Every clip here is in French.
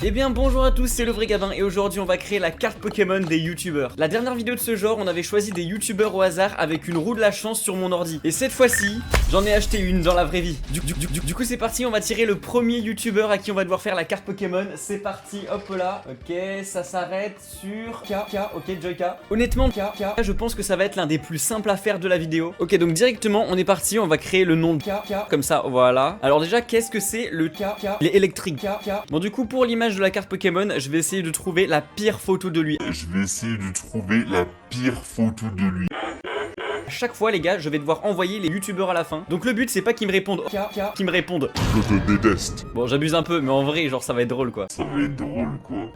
Eh bien bonjour à tous, c'est le vrai Gabin et aujourd'hui on va créer la carte Pokémon des youtubeurs. La dernière vidéo de ce genre, on avait choisi des youtubeurs au hasard avec une roue de la chance sur mon ordi. Et cette fois-ci, j'en ai acheté une dans la vraie vie. Du coup c'est parti, on va tirer le premier youtubeur à qui on va devoir faire la carte Pokémon. C'est parti, hop là. Ok, ça s'arrête sur K, ok Joyka. Honnêtement, K, je pense que ça va être l'un des plus simples à faire de la vidéo. Ok, donc directement on est parti, on va créer le nom de K, comme ça, voilà. Alors déjà, qu'est-ce que c'est le K? Il est électrique. Bon du coup pour l'image de la carte Pokémon, je vais essayer de trouver la pire photo de lui. À chaque fois les gars, je vais devoir envoyer les youtubeurs à la fin. Donc le but c'est pas qu'ils me répondent qu'ils me répondent Je te déteste. bon, j'abuse un peu, mais en vrai, genre ça va être drôle quoi.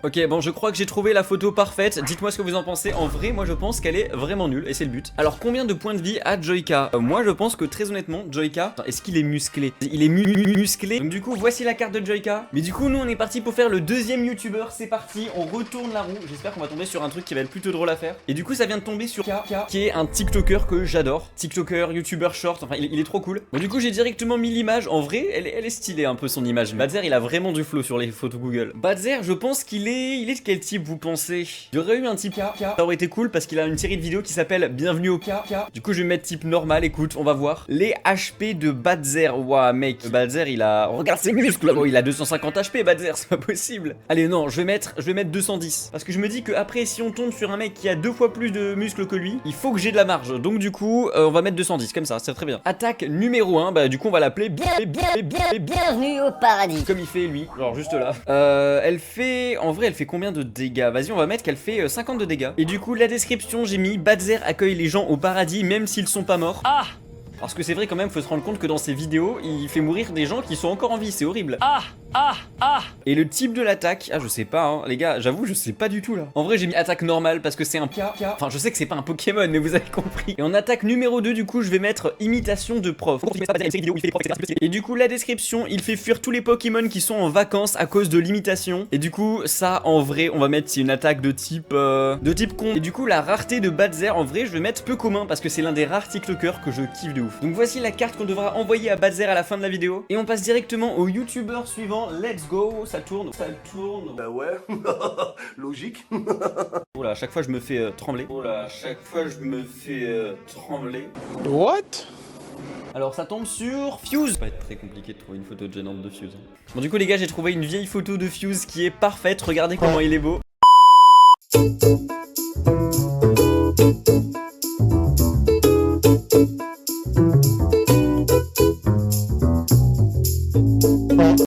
Ok, bon, je crois que j'ai trouvé la photo parfaite. Dites-moi ce que vous en pensez. En vrai, moi je pense qu'elle est vraiment nulle et c'est le but. Alors, combien de points de vie a Joyka? Moi je pense que très honnêtement, Joyka, est-ce qu'il est musclé? Il est musclé. Donc du coup, voici la carte de Joyka. Mais du coup, nous on est parti pour faire le deuxième youtubeur. C'est parti, on retourne la roue. J'espère qu'on va tomber sur un truc qui va être plutôt drôle à faire. Et du coup, ça vient de tomber sur K, qui est un TikToker que j'adore. TikToker, youtubeur short, enfin il est trop cool. Bon, du coup, j'ai directement mis l'image. En vrai, elle est stylée un peu son image. Badzer, il a vraiment du flow sur les photos Google. Badzer, je pense qu'il est. Il est de quel type vous pensez? Il y aurait eu un type K. Ça aurait été cool parce qu'il a une série de vidéos qui s'appelle Bienvenue au K. Du coup, je vais mettre type normal. Écoute, on va voir. Les HP de Badzer. Ouah, mec. Badzer, il a. Regarde ses muscles. Oh, il a 250 HP, Badzer. C'est pas possible. Allez, non, je vais mettre 210. Parce que je me dis que après, si on tombe sur un mec qui a 2 fois plus de muscles que lui, il faut que j'ai de la marge. Donc, du coup, on va mettre 210. Comme ça, c'est très bien. Attaque numéro 1. Bah, du coup, on va l'appeler Bienvenue au paradis. comme il fait lui, genre juste là. Elle fait, en vrai elle fait combien de dégâts? Vas-y, on va mettre qu'elle fait 50 de dégâts. Et du coup la description, j'ai mis Badzer accueille les gens au paradis même s'ils sont pas morts. Ah! Parce que c'est vrai quand même, faut se rendre compte que dans ses vidéos, il fait mourir des gens qui sont encore en vie, c'est horrible. Et le type de l'attaque, je sais pas hein, les gars, j'avoue je sais pas du tout là. En vrai j'ai mis attaque normale parce que c'est un enfin je sais que c'est pas un Pokémon mais vous avez compris. Et en attaque numéro 2 du coup je vais mettre imitation de prof. Et du coup la description, il fait fuir tous les Pokémon qui sont en vacances à cause de l'imitation. Et du coup ça en vrai on va mettre c'est une attaque de type con. Et du coup la rareté de Badzer en vrai je vais mettre peu commun parce que c'est l'un des rares TikTokers que je kiffe de ouf. Donc voici la carte qu'on devra envoyer à Badzer à la fin de la vidéo. Et on passe directement au youtubeur suivant. Let's go, ça tourne. Bah ouais, logique. Oula, à chaque fois je me fais trembler. What? Alors ça tombe sur Fuse. Ça va être très compliqué de trouver une photo gênante de Fuse. Bon du coup les gars, j'ai trouvé une vieille photo de Fuse qui est parfaite. Regardez comment il est beau.